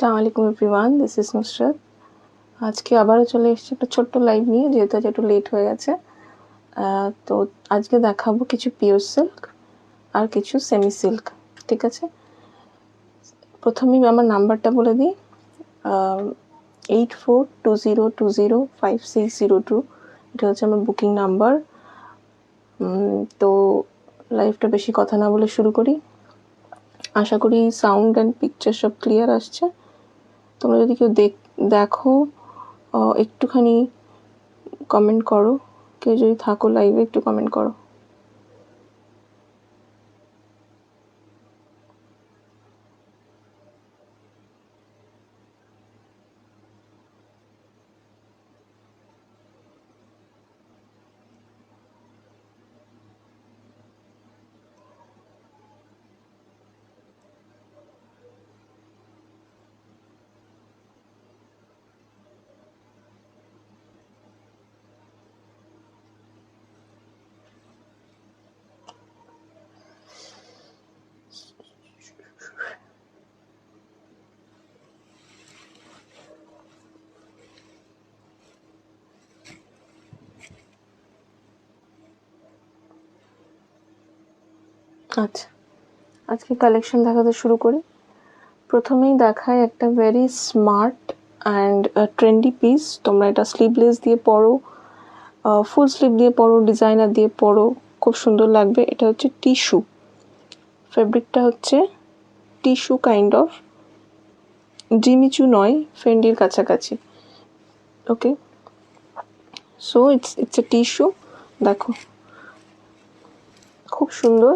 আসসালামু আলাইকুম everyone, this is Nusrat. আজকে আবারও চলে এসেছি একটা ছোট্ট লাইভ নিয়ে, যেহেতু আজ একটু লেট হয়ে গেছে। তো আজকে দেখাবো কিছু পিওর সিল্ক আর কিছু সেমি সিল্ক। ঠিক আছে, প্রথমেই আমার নাম্বারটা বলে দিই, 8420205602। এটা হচ্ছে আমার বুকিং নাম্বার। তো লাইভটা বেশি কথা না বলে শুরু করি। আশা করি সাউন্ড অ্যান্ড পিকচার সব ক্লিয়ার আসছে। তোমরা যদি কেউ দেখো একটুখানি কমেন্ট করো, কেউ যদি থাকো লাইভে একটু কমেন্ট করো। আচ্ছা, আজকে কালেকশন দেখাতে শুরু করি। প্রথমেই দেখায় একটা very smart and trendy piece. তোমরা এটা স্লিভলেস দিয়ে পরো, ফুল স্লিভ দিয়ে পরো, ডিজাইনার দিয়ে পরো, খুব সুন্দর লাগবে। এটা হচ্ছে টিস্যু, ফেব্রিকটা হচ্ছে টিস্যু কাইন্ড অফ, জিমিচু নয়, ফেন্ডির কাছাকাছি। ওকে, সো ইটস এ টিস্যু। দেখো খুব সুন্দর,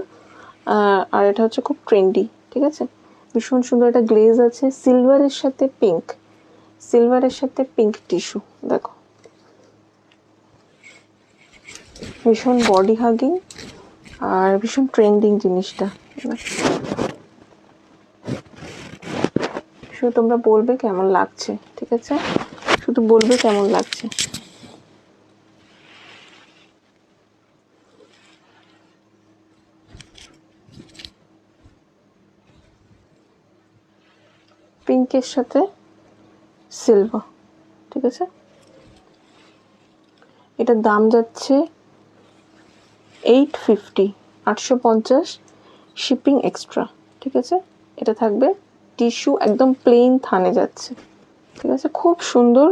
আর এটা হচ্ছে খুব ট্রেন্ডি। ঠিক আছে, ভীষণ সুন্দর। একটা গ্লেজ আছে সিলভারের সাথে পিঙ্ক, সিলভারের সাথে পিঙ্ক টিস্যু। দেখো ভীষণ বডি হাগিং আর ভীষণ ট্রেন্ডিং জিনিসটা। শুধু তোমরা বলবে কেমন লাগছে, ঠিক আছে, শুধু বলবে কেমন লাগছে। পিঙ্কের সাথে সিলভার, ঠিক আছে। এটার দাম যাচ্ছে 850, শিপিং এক্সট্রা। ঠিক আছে, এটা থাকবে টিস্যু, একদম প্লেন থানে যাচ্ছে। ঠিক আছে, খুব সুন্দর,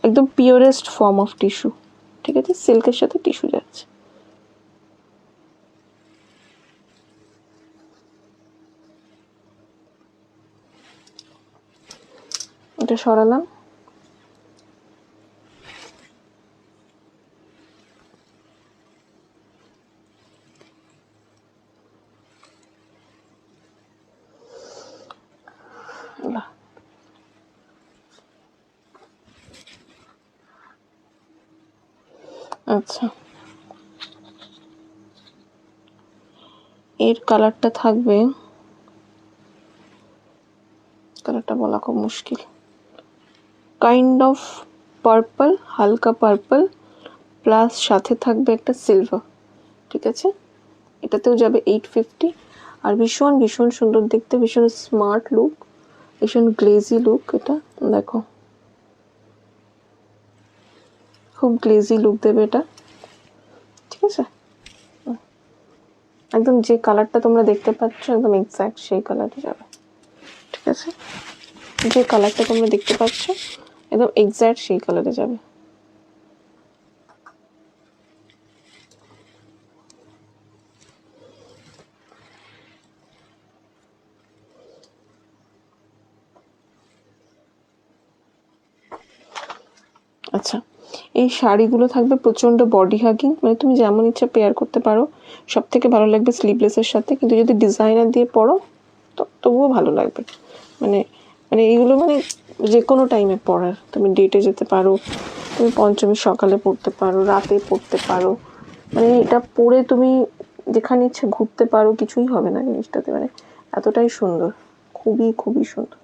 একদম পিওরেস্ট ফর্ম অফ টিস্যু। ঠিক আছে, সিল্কের সাথে টিস্যু যাচ্ছে। এটা সরালাম। আচ্ছা, এর কালারটা থাকবে, কালারটা বলা খুব মুশকিল, কাইন্ড অফ পার্পল, হালকা পার্পল, প্লাস সাথে থাকবে একটা সিলভার। ঠিক আছে, এটাতেও যাবে 850। আর ভীষণ ভীষণ সুন্দর দেখতে, ভীষণ স্মার্ট লুক, ভীষণ গ্লেজি লুক। এটা দেখো খুব গ্লেজি লুক দেবে এটা। ঠিক আছে, একদম যে কালারটা তোমরা দেখতে পাচ্ছ একদম এক্স্যাক্ট সেই কালারই যাবে। ঠিক আছে, যে কালারটা তোমরা দেখতে পাচ্ছ একদম এক্স্যাক্ট সেই কালারে যাবে। আচ্ছা, এই শাড়িগুলো থাকবে প্রচণ্ড বডি হাগিং, মানে তুমি যেমন ইচ্ছা পেয়ার করতে পারো। সব থেকে ভালো লাগবে স্লিভলেসের সাথে, কিন্তু যদি ডিজাইনার দিয়ে পরো তো তবুও ভালো লাগবে। মানে মানে এইগুলো মানে যে কোনো টাইমে পরার, তুমি ডেটে যেতে পারো, তুমি পঞ্চমী সকালে পরতে পারো, রাতে পরতে পারো, মানে এটা পরে তুমি যেখানে ইচ্ছে ঘুরতে পারো, কিছুই হবে না জিনিসটাতে। মানে এতটাই সুন্দর, খুবই খুবই সুন্দর।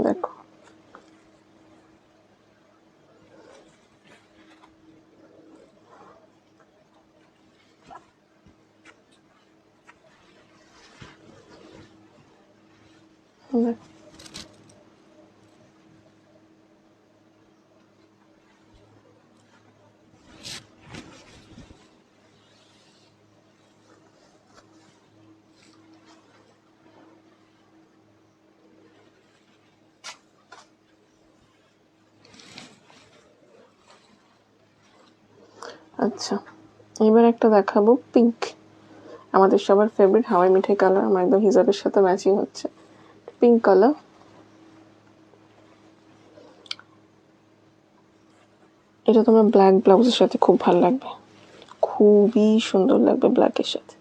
দেখো দেখো আচ্ছা, এবার একটা দেখাবো পিঙ্ক, আমাদের সবার ফেভারিট হাওয়াই মিঠাই কালার, আমার একদম হিজাবের সাথে ম্যাচিং হচ্ছে। পিঙ্ক কালার, এটা তোমার ব্ল্যাক ব্লাউজের সাথে খুব ভালো লাগবে, খুবই সুন্দর লাগবে ব্ল্যাকের সাথে।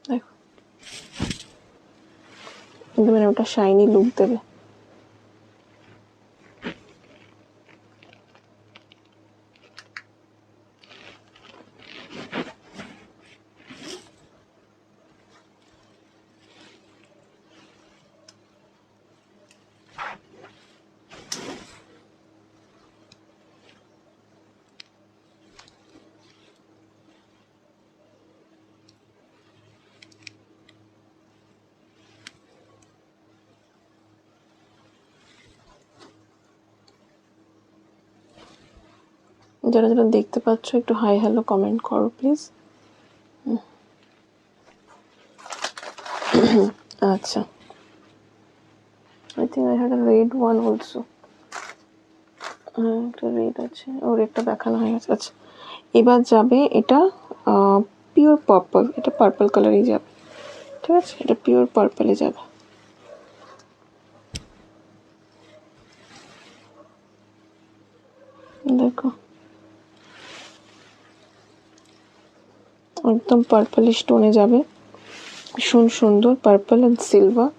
দেখো একদম ওটা শাইনি লুক দেবে। যারা যারা দেখতে পাচ্ছ একটু হাই হ্যালো কমেন্ট করো প্লিজ। আচ্ছা, I think I had a red one also, একটা রেড আছে, ওর একটা দেখানো হয়ে গেছে। আচ্ছা, এবার যাবে এটা পিওর পার্পল, এটা পার্পল কালারই যাবে, ঠিক আছে, এটা পিওর পার্পলে যাবে। দেখো একদম পার্পলিশ টোনে যাবে, ভীষণ সুন্দর, পার্পল অ্যান্ড সিলভার,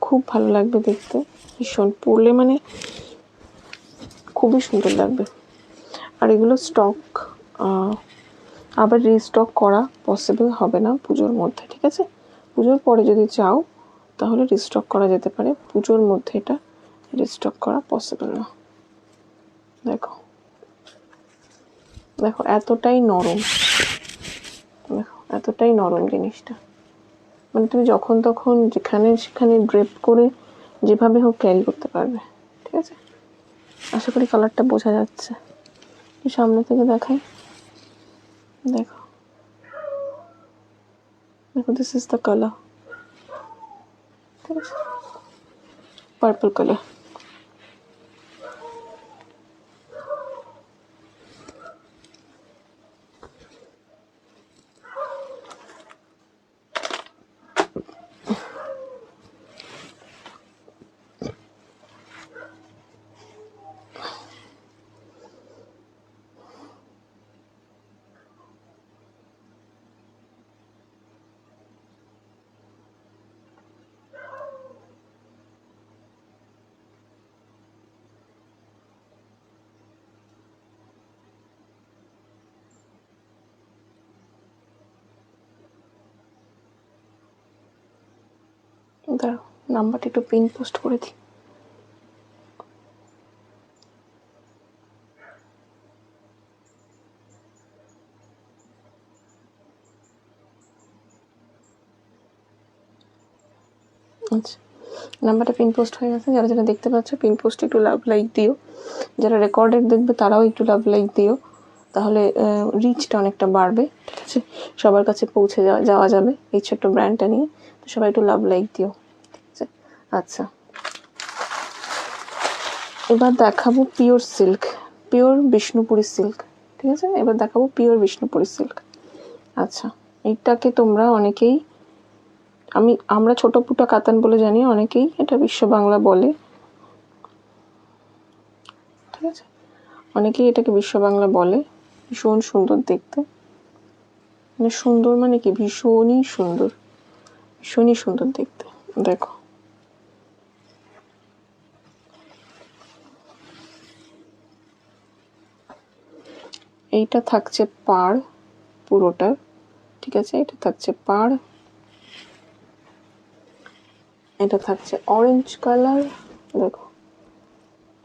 খুব ভালো লাগবে দেখতে, ভীষণ পরলে মানে খুবই সুন্দর লাগবে। আর এগুলো স্টক আবার রিস্টক করা পসিবল হবে না পুজোর মধ্যে, ঠিক আছে, পুজোর পরে যদি চাও তাহলে রিস্টক করা যেতে পারে, পুজোর মধ্যে এটা রিস্টক করা পসিবল না। দেখো দেখো এতটাই নরম, দেখো এতটাই নরম জিনিসটা, মানে তুমি যখন তখন যেখানে সেখানে ড্রেপ করে যেভাবে হোক ক্যারি করতে পারবে, ঠিক আছে। আশা করি কালারটা বোঝা যাচ্ছে, সামনে থেকে দেখাই, দেখো দেখো দিস ইজ দ্য কালার, ঠিক আছে, পার্পল কালার। দাঁড়াও নাম্বারটা একটু পিন পোস্ট করে দিই। আচ্ছা, নাম্বারটা পিন পোস্ট হয়ে গেছে, যারা যারা দেখতে পাচ্ছ পিন পোস্টে একটু লাভ লাইক দিও, যারা রেকর্ডেড দেখবে তারাও একটু লাভ লাইক দিও, তাহলে রিচটা অনেকটা বাড়বে, ঠিক আছে, সবার কাছে পৌঁছে যাওয়া যাবে এই ছোট্ট ব্র্যান্ডটা নিয়ে, তো সবাই একটু লাভ লাইক দিও, ঠিক আছে। আচ্ছা, এবার দেখাবো pure silk, pure Bishnupuri silk, ঠিক আছে, এবার দেখাবো পিওর বিষ্ণুপুরি সিল্ক। আচ্ছা, এইটাকে তোমরা অনেকেই আমরা ছোট পুটা কাতান বলে জানি, অনেকেই এটা বিশ্ব বাংলা বলে, ঠিক আছে, অনেকেই এটাকে বিশ্ব বাংলা বলে। ভীষণ সুন্দর দেখতে, মানে সুন্দর মানে কি ভীষণই সুন্দর, ভীষণই সুন্দর দেখতে। দেখো এইটা থাকছে পাড় পুরোটার, ঠিক আছে, এটা থাকছে পাড়, এটা থাকছে অরেঞ্জ কালার, দেখো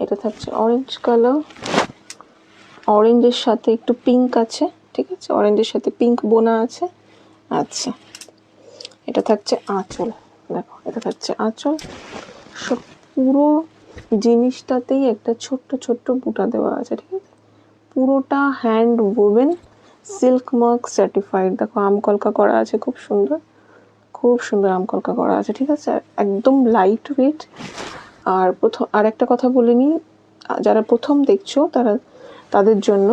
এটা থাকছে অরেঞ্জ কালার, অরেঞ্জের সাথে একটু পিঙ্ক আছে, ঠিক আছে, অরেঞ্জের সাথে পিঙ্ক বোনা আছে। আচ্ছা, এটা থাকছে আঁচল, দেখো এটা থাকছে আঁচল। সব পুরো জিনিসটাতেই একটা ছোট্ট ছোট্ট বুটা দেওয়া আছে, ঠিক আছে। পুরোটা hand woven, silk mark certified. দেখো আমকলকা করা আছে, খুব সুন্দর, খুব সুন্দর আমকলকা করা আছে, ঠিক আছে। একদম লাইট ওয়েট। আর আর একটা কথা বলে নিই, যারা প্রথম দেখছো তাদের জন্য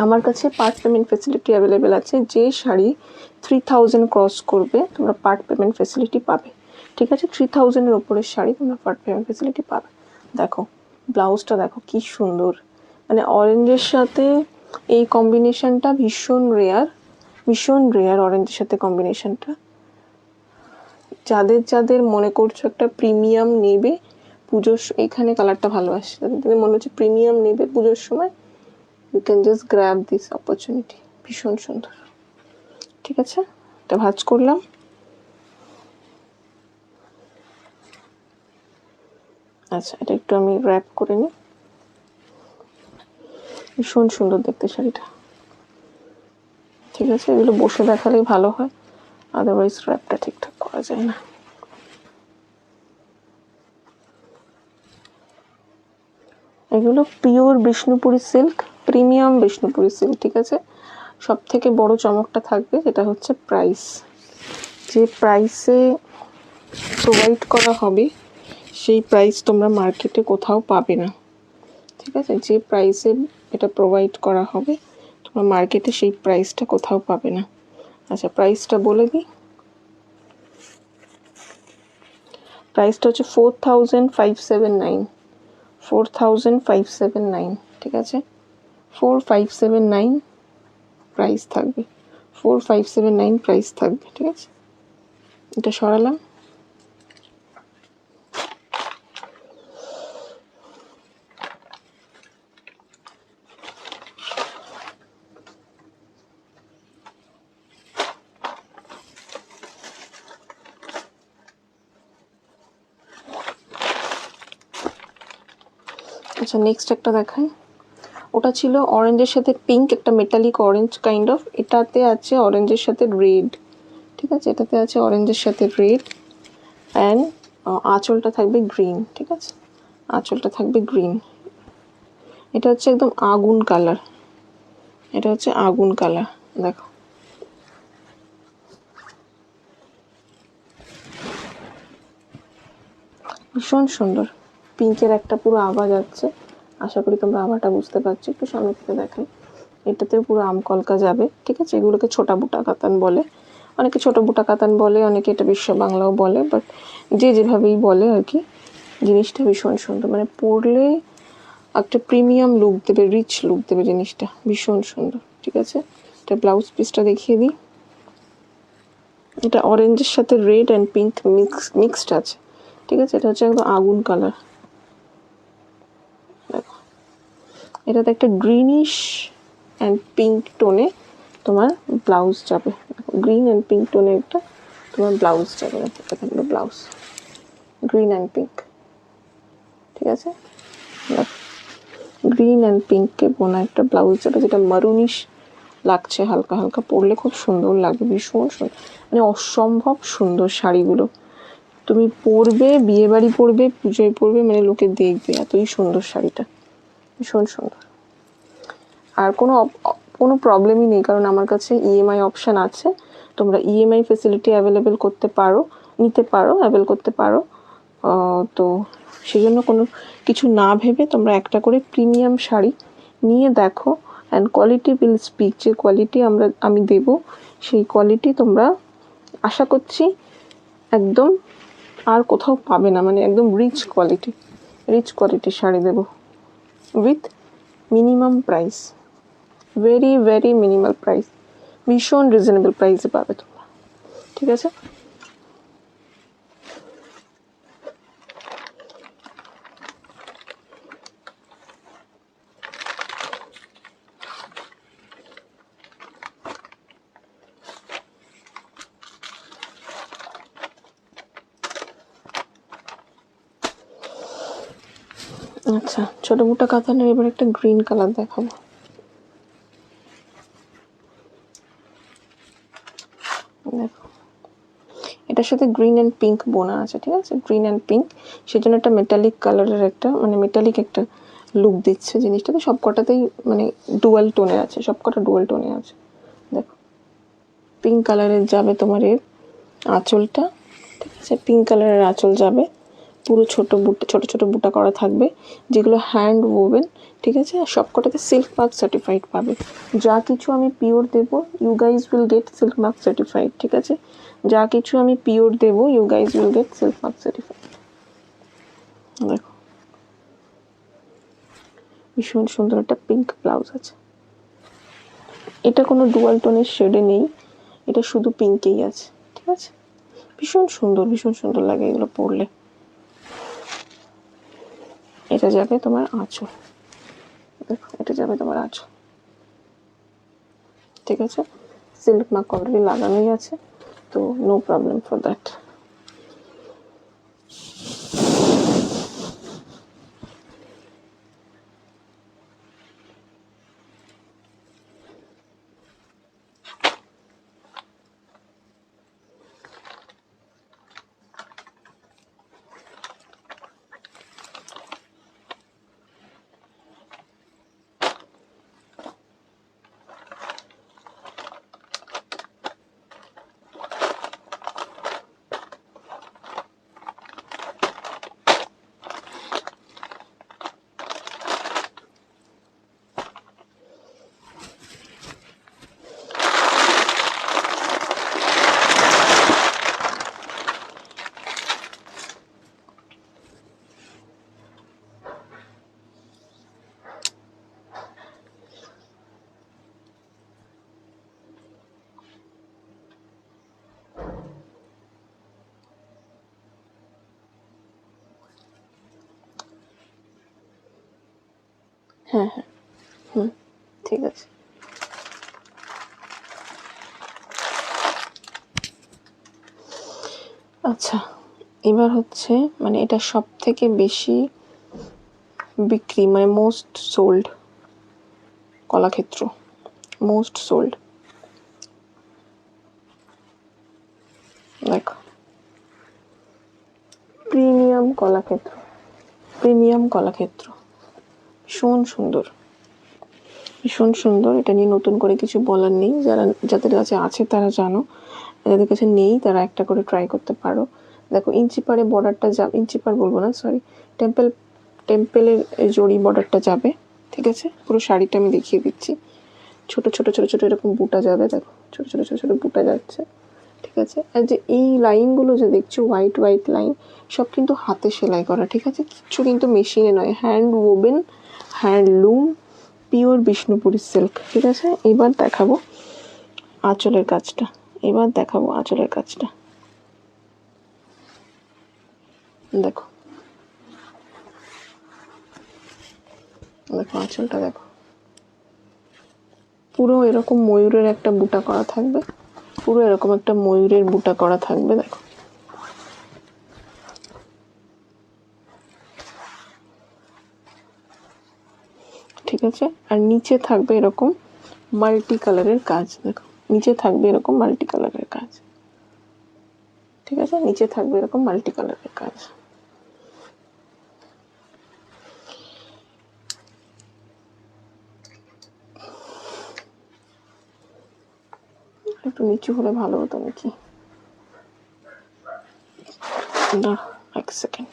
আমার কাছে পার্ট পেমেন্ট ফেসিলিটি অ্যাভেলেবেল আছে। যে শাড়ি 3000 ক্রস করবে তোমরা পার্ট পেমেন্ট ফেসিলিটি পাবে, ঠিক আছে। 3000-এর ওপরের শাড়ি তোমরা পার্ট পেমেন্ট ফেসিলিটি পাবে। দেখো ব্লাউজটা দেখো কি সুন্দর, মানে অরেঞ্জের সাথে এই কম্বিনেশনটা ভীষণ রেয়ার, ভীষণ রেয়ার অরেঞ্জের সাথে কম্বিনেশনটা। যাদের মনে করছো একটা প্রিমিয়াম নেবে পুজোর, এখানে কালারটা ভালো আসছে, যাদের মনে হচ্ছে প্রিমিয়াম নেবে পুজোর সময়, you can just grab this opportunity. ভীষণ সুন্দর, ঠিক আছে। এটা ভাঁজ করলাম। আচ্ছা, এটা একটু আমি র্যাপ করে নিই। ভীষণ সুন্দর দেখতে শাড়িটা, ঠিক আছে। এগুলো বসে দেখালেই ভালো হয়, আদারওয়াইজ র্যাপটা ঠিকঠাক করা যায় না। এগুলো pure Bishnupuri silk, premium Bishnupuri silk, ঠিক আছে। সব থেকে বড় চমকটা থাকবে যেটা হচ্ছে প্রাইস। যে প্রাইসে প্রোভাইড করা হবে সেই প্রাইস তোমরা মার্কেটে কোথাও পাবে না, ঠিক আছে। যে প্রাইসে এটা প্রোভাইড করা হবে তোমরা মার্কেটে সেই প্রাইসটা কোথাও পাবে না। আচ্ছা, প্রাইসটা বলে দিই। প্রাইসটা হচ্ছে 4579, 4579, ঠিক আছে। 4579 প্রাইস থাকবে, 4579 প্রাইস থাকবে, ঠিক আছে। এটা সরালাম। আচ্ছা, নেক্সট একটা দেখাই। ওটা ছিল অরেঞ্জের সাথে পিঙ্ক, একটা মেটালিক অরেঞ্জ কাইন্ড অফ। এটাতে আছে অরেঞ্জের সাথে রেড, ঠিক আছে। এটাতে আছে অরেঞ্জের সাথে রেড অ্যান্ড আঁচলটা থাকবে গ্রিন, ঠিক আছে। আঁচলটা থাকবে গ্রিন। এটা হচ্ছে একদম আগুন কালার, এটা হচ্ছে আগুন কালার, দেখো ভীষণ সুন্দর। পিঙ্কের একটা পুরো আভা যাচ্ছে, আশা করি তোমরা আভাটা বুঝতে পারছো। একটু সামনে থেকে দেখাই, এটাতেও পুরো আমকলকা যাবে, ঠিক আছে। এগুলোকে ছোটা বুটা কাতান বলে, অনেকে ছোট বুটা কাতান বলে, অনেকে এটা বিশ্ব বাংলাও বলে, বাট যে যেভাবেই বলে আর কি। জিনিসটা ভীষণ সুন্দর, মানে পরলে একটা প্রিমিয়াম লুক দেবে, রিচ লুক দেবে জিনিসটা, ভীষণ সুন্দর, ঠিক আছে। এটা ব্লাউজ পিসটা দেখিয়ে দিই। এটা অরেঞ্জের সাথে রেড অ্যান্ড পিঙ্ক মিক্সড আছে, ঠিক আছে। এটা হচ্ছে একদম আগুন কালার, দেখো। এটাতে একটা গ্রিনিশ অ্যান্ড পিঙ্ক টোনে তোমার ব্লাউজ যাবে, গ্রিন অ্যান্ড পিঙ্ক টোনে একটা তোমার ব্লাউজ যাবে। এটা থাকবে ব্লাউজ, গ্রিন অ্যান্ড পিঙ্ক, ঠিক আছে। গ্রিন অ্যান্ড পিঙ্কে বোনা একটা ব্লাউজ যাবে, যেটা মারুনিশ লাগছে হালকা হালকা, পরলে খুব সুন্দর লাগবে, ভীষণ সুন্দর, মানে অসম্ভব সুন্দর শাড়িগুলো। তুমি পরবে, বিয়েবাড়ি পরবে, পুজোয় পরবে, মানে লোকে দেখবে এতই সুন্দর শাড়িটা, ভীষণ সুন্দর। আর কোনো প্রবলেমই নেই, কারণ আমার কাছে ইএমআই অপশান আছে। তোমরা ইএমআই ফেসিলিটি অ্যাভেলেবেল করতে পারো, নিতে পারো, অ্যাভেল করতে পারো। তো সেই জন্য কোনো কিছু না ভেবে তোমরা একটা করে প্রিমিয়াম শাড়ি নিয়ে দেখো, অ্যান্ড কোয়ালিটি উইল স্পিক। যে কোয়ালিটি আমি দেবো সেই কোয়ালিটি তোমরা আশা করছি একদম আর কোথাও পাবে না, মানে একদম রিচ কোয়ালিটির শাড়ি দেবো with minimum price, very very minimal price, ভীষণ রিজনেবল প্রাইসে পাবে তোমরা, ঠিক আছে। আচ্ছা, ছোটো বুটা কাতানের এবার একটা গ্রিন কালার দেখাবো। এর সাথে গ্রিন অ্যান্ড পিঙ্ক বোনা আছে, ঠিক আছে, গ্রিন অ্যান্ড পিঙ্ক, সেজন্য একটা মেটালিক কালারের একটা মানে মেটালিক একটা লুক দিচ্ছে জিনিসটাতে। সব কটাতেই মানে ডুয়াল টোনে আছে, সব কটা ডুয়াল টোনে আছে। দেখো পিঙ্ক কালারের যাবে তোমার এর আঁচলটা, ঠিক আছে, পিঙ্ক কালারের আঁচল যাবে, পুরো ছোট ছোট বুটা করা থাকবে, যেগুলো হ্যান্ড ওভেন, ঠিক আছে, আর সব কটাতে সিল্ক মার্ক সার্টিফাইড পাবে। যা কিছু আমি পিওর দেবো you guys will get silk mark certified, ঠিক আছে, যা কিছু আমি পিওর দেবো you guys will get silk mark certified. দেখো ভীষণ সুন্দর একটা পিঙ্ক ব্লাউজ আছে, এটা কোনো ডুয়াল টোনের শেডে নেই, এটা শুধু পিঙ্কেই আছে, ঠিক আছে, ভীষণ সুন্দর লাগে এগুলো পরলে। এটা যাবে তোমার আঁচল, দেখো এটা যাবে তোমার আঁচল, ঠিক আছে, সিল্ক মার্ক অলরেডি লাগানোই আছে, তো নো প্রবলেম ফর দ্যাট। হ্যাঁ হ্যাঁ ঠিক আছে। আচ্ছা এবার হচ্ছে মানে এটা সব থেকে বেশি বিক্রি মানে most sold Kalakshetra, most sold. দেখো প্রিমিয়াম কলাক্ষেত্র, প্রিমিয়াম কলাক্ষেত্র, ভীষণ সুন্দর, ভীষণ সুন্দর। এটা নিয়ে নতুন করে কিছু বলার নেই, যাদের কাছে আছে তারা জানো, যাদের কাছে নেই তারা একটা করে ট্রাই করতে পারো। দেখো ইঞ্চি পারে বর্ডারটা যাবে, ইঞ্চি পার বলবো না সরি, টেম্পেলের জড়ি বর্ডারটা যাবে, ঠিক আছে, পুরো শাড়িটা আমি দেখিয়ে দিচ্ছি। ছোট ছোট ছোট ছোট এরকম বুটা যাবে, দেখো ছোট ছোট ছোট ছোট বুটা যাচ্ছে, ঠিক আছে। আর যে এই লাইনগুলো যে দেখছো হোয়াইট হোয়াইট লাইন, সব কিন্তু হাতে সেলাই করা, ঠিক আছে, কিচ্ছু কিন্তু মেশিনে নয়, hand woven, handloom, pure Bishnupuri silk, ঠিক আছে। এবার দেখাবো আঁচলের কাজটা, এবার দেখাবো আঁচলের কাজটা। দেখো দেখো আঁচলটা দেখো, পুরো এরকম ময়ূরের একটা বুটা করা থাকবে, পুরো এরকম একটা ময়ূরের বুটা করা থাকবে, দেখো ঠিক আছে। আর নিচে থাকবে এরকম মাল্টি কালারের কাজ, দেখো নিচে থাকবে এরকম মাল্টি কালারের কাজ, ঠিক আছে, নিচে থাকবে এরকম মাল্টি কালারের কাজ। একটু নিচু হলে ভালো হতো নাকি, না এক সেকেন্ড,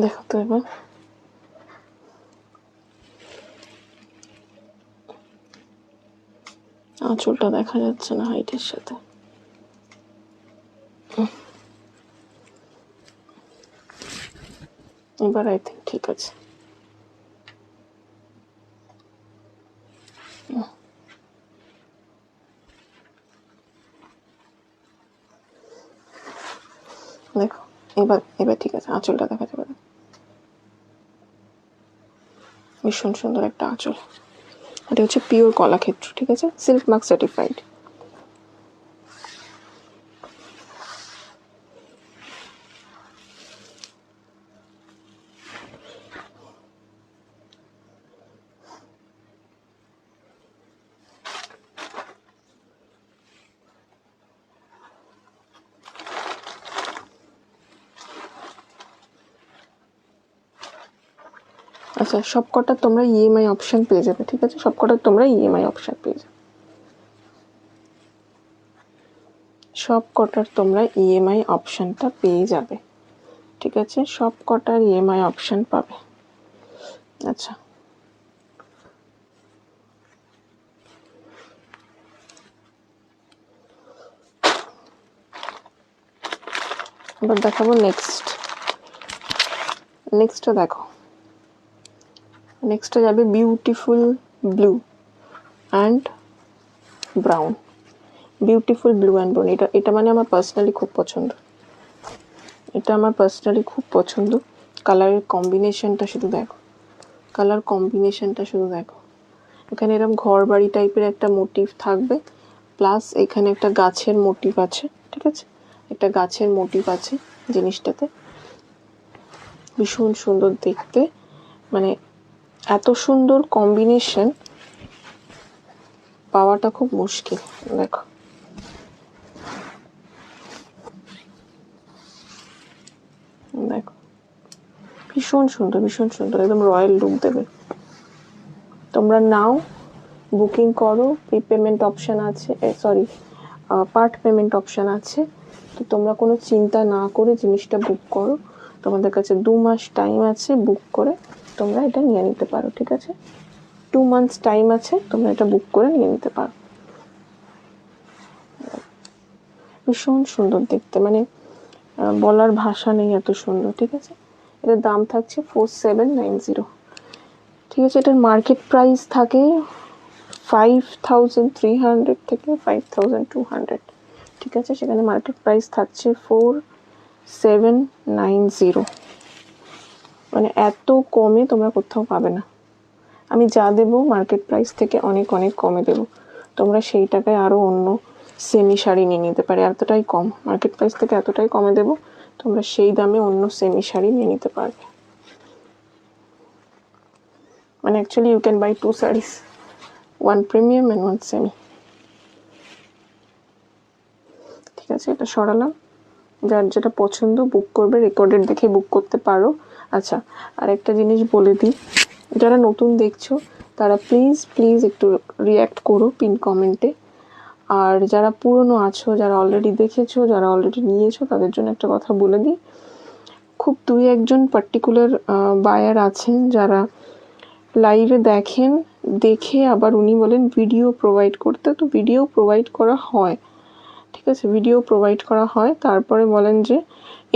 দেখো তো এবার আঁচলটা দেখা যাচ্ছে না হাইটের সাথে, এবার আই থিঙ্ক ঠিক আছে। দেখো এবার এবার ঠিক আছে, আঁচলটা দেখা যাবে, ভীষণ সুন্দর একটা আঁচল, এটা হচ্ছে পিওর কলাক্ষেত্র, ঠিক আছে, সিল্ক মার্ক সার্টিফাইড। আচ্ছা, সব কটা তোমরা ইএমআই অপশন পেয়ে যাবে, ঠিক আছে, সব কটা তোমরা ইএমআই অপশন পেয়ে যাবে, সব কটার তোমরা ইএমআই অপশনটা পেয়ে যাবে, ঠিক আছে, সব কটার ইএমআই অপশন পাবে। আচ্ছা, এবার দেখাবো নেক্সটটা দেখো, নেক্সটটা যাবে beautiful blue and brown. Beautiful blue and brown, এটা মানে আমার পার্সোনালি খুব পছন্দ, এটা আমার পার্সোনালি খুব পছন্দ। কালারের কম্বিনেশনটা শুধু দেখো, কালার কম্বিনেশনটা শুধু দেখো। এখানে এরকম ঘর বাড়ি টাইপের একটা মোটিভ থাকবে, প্লাস এখানে একটা গাছের মোটিভ আছে, ঠিক আছে, একটা গাছের মোটিভ আছে জিনিসটাতে, ভীষণ সুন্দর দেখতে, মানে এত সুন্দর কম্বিনেশন পাওয়াটা খুব মুশকিল। দেখো, দেখো ভীষণ সুন্দর, ভীষণ সুন্দর, একদম রয়্যাল লুক দেবে। তোমরা নাও, বুকিং করো, প্রিপেমেন্ট অপশান আছে, সরি পার্ট পেমেন্ট অপশান আছে, তো তোমরা কোনো চিন্তা না করে জিনিসটা বুক করো। তোমাদের কাছে 2 মাস টাইম আছে, বুক করে তোমরা এটা নিয়ে নিতে পারো, ঠিক আছে, 2 মান্থস টাইম আছে, তোমরা এটা বুক করে নিয়ে নিতে পারো। ভীষণ সুন্দর দেখতে, মানে বলার ভাষা নেই, এত সুন্দর, ঠিক আছে। এটার দাম থাকছে 4790, ঠিক আছে। এটার মার্কেট প্রাইস থাকে 5300 থেকে 5200, ঠিক আছে, সেখানে মার্কেট প্রাইস থাকছে 4790, মানে এত কমে তোমরা কোথাও পাবে না। আমি যা দেবো মার্কেট প্রাইস থেকে অনেক অনেক কমে দেবো, তোমরা সেই টাকায় আরও অন্য সেমি শাড়ি নিয়ে নিতে পারে, এতটাই কম, মার্কেট প্রাইস থেকে এতটাই কমে দেবো, তোমরা সেই দামে অন্য সেমি শাড়ি নিয়ে নিতে পারবে। মানে actually you can buy 2 sarees, 1 premium and 1 semi, ঠিক আছে। এটা সরালাম, যার যেটা পছন্দ বুক করবে, রেকর্ডেড দেখে বুক করতে পারো। আচ্ছা, আর একটা জিনিস বলে দিই, যারা নতুন দেখছো তারা প্লিজ একটু রিয়্যাক্ট করো পিন কমেন্টে, আর যারা পুরনো আছো, যারা অলরেডি দেখেছো, যারা অলরেডি নিয়েছো, তাদের জন্য একটা কথা বলে দিই, খুব 2-1জন পার্টিকুলার বায়ার আছেন যারা লাইভে দেখেন, দেখে আবার উনি বলেন ভিডিও প্রোভাইড করতে, তো ভিডিও প্রোভাইড করা হয়, ঠিক আছে, ভিডিও প্রোভাইড করা হয়, তারপরে বলেন যে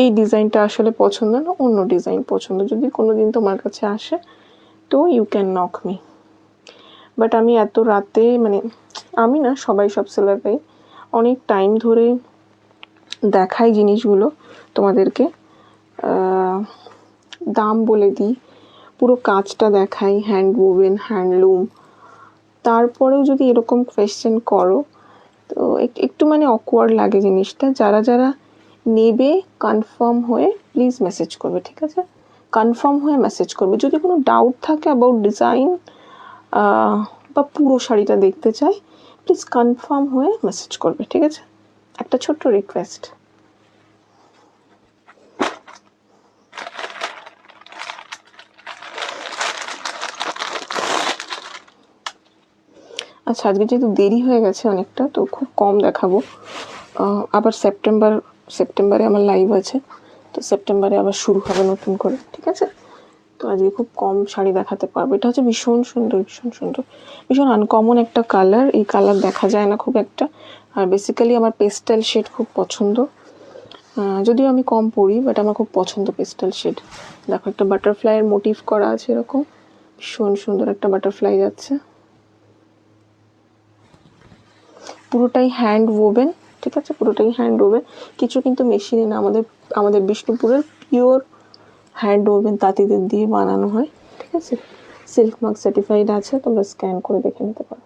এই ডিজাইনটা আসলে পছন্দ না, অন্য ডিজাইন পছন্দ, যদি কোনো দিন তোমার কাছে আসে তো you can knock me. But আমি এত রাতে, মানে আমি না, সবাই, সব সেলাররাই অনেক টাইম ধরে দেখাই জিনিসগুলো তোমাদেরকে, দাম বলে দিই, পুরো কাজটা দেখাই, হ্যান্ড ওভেন, হ্যান্ডলুম, তারপরেও যদি এরকম কোয়েশ্চেন করো তো একটু মানে অকওয়ার্ড লাগে জিনিসটা। যারা যারা নেবে কনফার্ম হয়ে প্লিজ মেসেজ করবে, ঠিক আছে, কনফার্ম হয়ে মেসেজ করবে। যদি কোনো ডাউট থাকে অ্যাবাউট ডিজাইন বা পুরো শাড়িটা দেখতে চাই, প্লিজ কনফার্ম হয়ে মেসেজ করবে, ঠিক আছে, একটা ছোট্ট রিকোয়েস্ট। আচ্ছা, আজকে যেহেতু দেরি হয়ে গেছে অনেকটা, তো খুব কম দেখাবো, আবার সেপ্টেম্বরে আমার লাইভ আছে, তো সেপ্টেম্বরে আবার শুরু হবে নতুন করে, ঠিক আছে, তো আজকে খুব কম শাড়ি দেখাতে পারবো। এটা হচ্ছে ভীষণ সুন্দর, ভীষণ সুন্দর, ভীষণ আনকমন একটা কালার, এই কালার দেখা যায় না খুব একটা, আর বেসিক্যালি আমার পেস্টেল শেড খুব পছন্দ, যদিও আমি কম পরি, বাট আমার খুব পছন্দ পেস্টেল শেড। দেখো, একটা বাটারফ্লাইয়ের মোটিভ করা আছে, এরকম ভীষণ সুন্দর একটা বাটারফ্লাই যাচ্ছে, পুরোটাই হ্যান্ড ওভেন, ঠিক আছে, পুরোটাই হ্যান্ড ওভেন, কিছু কিন্তু মেশিনে না, আমাদের বিষ্ণুপুরের পিওর হ্যান্ড ওভেন তাঁতিদের দিয়ে বানানো হয়, ঠিক আছে, সিল্ক মার্ক সার্টিফাইড আছে, তোমরা স্ক্যান করে দেখে নিতে পারো।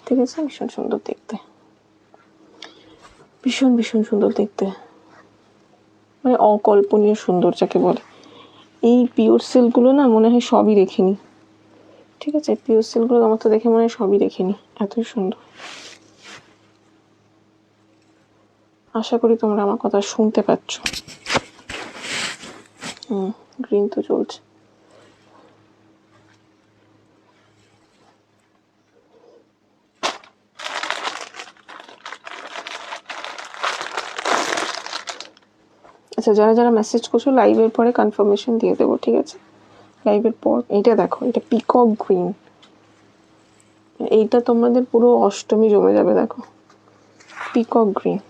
ঠিক আছে, ভীষণ সুন্দর দেখতে, ভীষণ ভীষণ সুন্দর দেখতে, মানে অকল্পনীয় সুন্দর যাকে বলে। এই পিওর সিল্কগুলো না মনে হয় সবই রেখে নি। ঠিক আছে, পিওর সিল্কগুলো আমার তো দেখে মনে হয় সবই রেখে নি, এতই সুন্দর। আশা করি তোমরা আমার কথা শুনতে পাচ্ছ। গ্রিন তো চলছে। আচ্ছা, যারা যারা মেসেজ করছো লাইভের পরে কনফার্মেশন দিয়ে দেবো। ঠিক আছে, লাইভের পর। এইটা দেখো, এটা পিকক গ্রিন, এইটা তোমাদের পুরো অষ্টমী জমে যাবে। দেখো পিকক গ্রিন,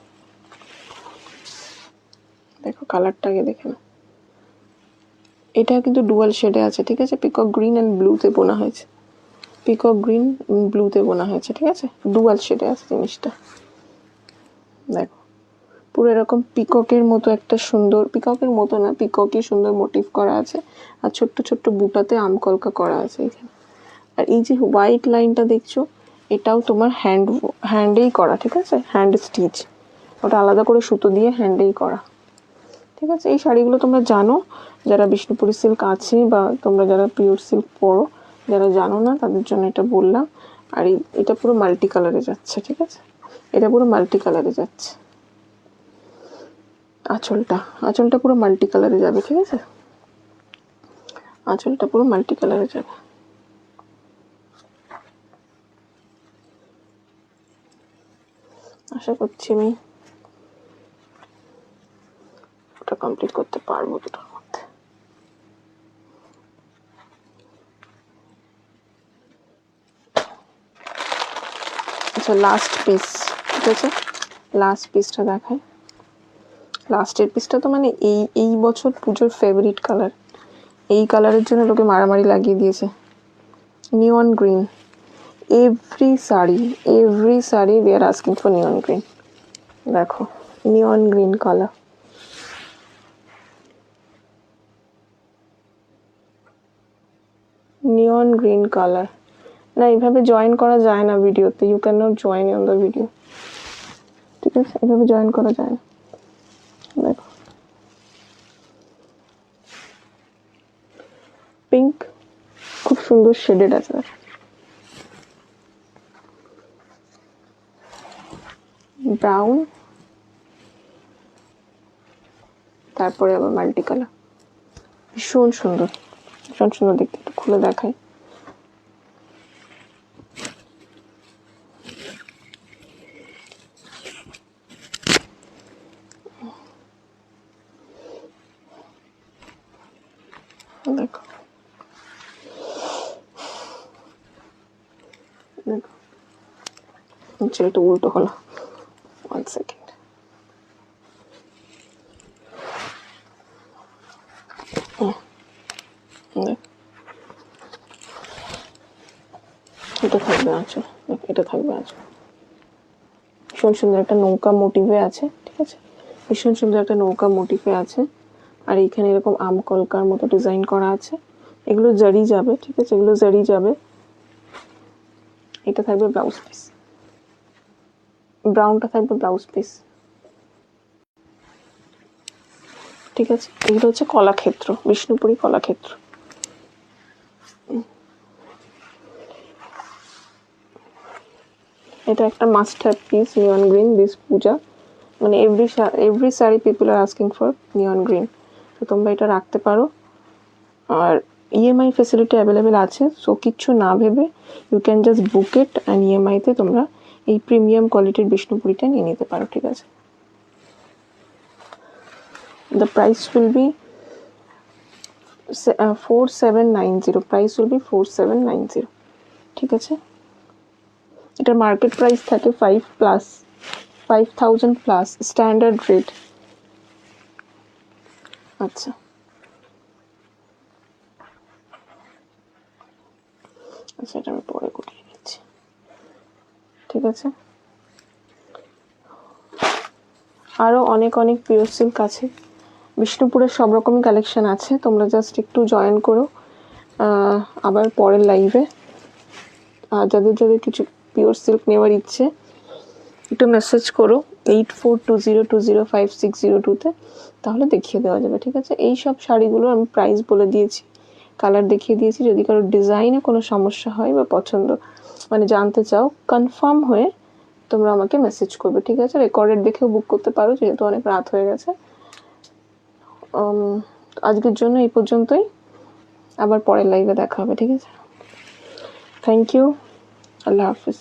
দেখো কালারটা আগে দেখে নাও। এটা কিন্তু ডুয়াল শেডে আছে। ঠিক আছে, পিকক গ্রিন অ্যান্ড ব্লুতে বোনা হয়েছে, পিকক গ্রিন ব্লুতে বোনা হয়েছে। ঠিক আছে, ডুয়াল শেডে আছে জিনিসটা। দেখো পুরো এরকম পিককের মতো একটা সুন্দর, পিককের মতো না, পিককই সুন্দর মোটিভ করা আছে, আর ছোট্ট ছোট্ট বুটাতে আমকলকা করা আছে এখানে। আর এই যে হোয়াইট লাইনটা দেখছো, এটাও তোমার হ্যান্ডেই করা। ঠিক আছে, হ্যান্ড স্টিচ, ওটা আলাদা করে সুতো দিয়ে হ্যান্ডেই করা। ঠিক আছে, এই শাড়িগুলো তোমরা জানো, যারা বিষ্ণুপুরি সিল্ক আছে বা তোমরা যারা পিওর সিল্ক পরো, যারা জানো না তাদের জন্য এটা বললাম। আর এটা পুরো মাল্টি কালারে যাচ্ছে। ঠিক আছে, এটা পুরো মাল্টি কালারে যাচ্ছে। আঁচলটা পুরো মাল্টি কালারে যাবে। ঠিক আছে, আঁচলটা পুরো মাল্টি কালারে যাবে। আশা করছি আমি ওটা কমপ্লিট করতে পারবো দুটোর মধ্যে। আচ্ছা, লাস্ট পিস। ঠিক আছে, লাস্ট পিসটা দেখায়। লাস্টের পিসটা তো মানে এই বছর পুজোর ফেভারিট কালার। এই কালারের জন্য লোকে মারামারি লাগিয়ে দিয়েছে। Neon green, every sari we are asking for neon green. দেখো neon green colour, neon green colour. না, এইভাবে জয়েন করা যায় না ভিডিওতে, you can not join on the video. ঠিক আছে, এভাবে জয়েন করা যায় না। দেখো পিঙ্ক, খুব সুন্দর শেডেড আছে। ব্রাউন, তারপরে আবার মাল্টি কালার, ভীষণ সুন্দর, ভীষণ সুন্দর দেখতে। একটু খুলে দেখাই। দেখো দেখো, একটু উল্টো হলো, 1 সেকেন্ড। এটা থাকবে আঁচল, এটা থাকবে আঁচল। ভীষণ সুন্দর একটা নৌকা মোটিভে আছে। ঠিক আছে, ভীষণ সুন্দর একটা নৌকা মোটিভে আছে। আর এইখানে এরকম আম কলকার মতো ডিজাইন করা আছে। এগুলো জারি যাবে। ঠিক আছে, এগুলো জারি যাবে। এটা থাকবে ব্লাউজ পিস, ব্রাউনটা থাকবে ব্লাউজ পিস। ঠিক আছে, এগুলো হচ্ছে কলাক্ষেত্র, বিষ্ণুপুরি কলাক্ষেত্র। এটা একটা must have piece, neon green, this puja. মানে every sari people are asking for neon green. তো তোমরা এটা রাখতে পারো। আর ইএমআই ফেসিলিটি অ্যাভেলেবেল আছে, সো কিচ্ছু না ভেবে you can just book it and ইএমআইতে তোমরা এই প্রিমিয়াম কোয়ালিটির বিষ্ণুপুরিটা নিয়ে নিতে পারো। ঠিক আছে, the price will be 4790, price will be 4790। ঠিক আছে, এটার মার্কেট প্রাইস থাকে 5000 প্লাস স্ট্যান্ডার্ড রেট। আচ্ছা, আচ্ছা, এটা আমি পরে গুটিয়ে নিচ্ছি। ঠিক আছে, আরও অনেক অনেক পিওর সিল্ক আছে, বিষ্ণুপুরের সব রকমই কালেকশন আছে। তোমরা জাস্ট একটু জয়েন করো, আবার পরের লাইভে। যাদের যাদের কিছু পিওর সিল্ক নেওয়ার ইচ্ছে একটু মেসেজ করো 8420205602-তে, তাহলে দেখিয়ে দেওয়া যাবে, ঠিক আছে? এই সব শাড়িগুলো আমি প্রাইস বলে দিয়েছি, কালার দেখিয়ে দিয়েছি। যদি কারোর ডিজাইনে কোনো সমস্যা হয় বা পছন্দ মানে জানতে চাও, কনফার্ম হয়ে তোমরা আমাকে মেসেজ করবে, ঠিক আছে? রেকর্ডেড দেখেও বুক করতে পারো, যেহেতু অনেক রাত হয়ে গেছে। আজকের জন্য এই পর্যন্তই, আবার পরের লাইভে দেখা হবে, ঠিক আছে? থ্যাংক ইউ, আল্লাহ হাফিজ।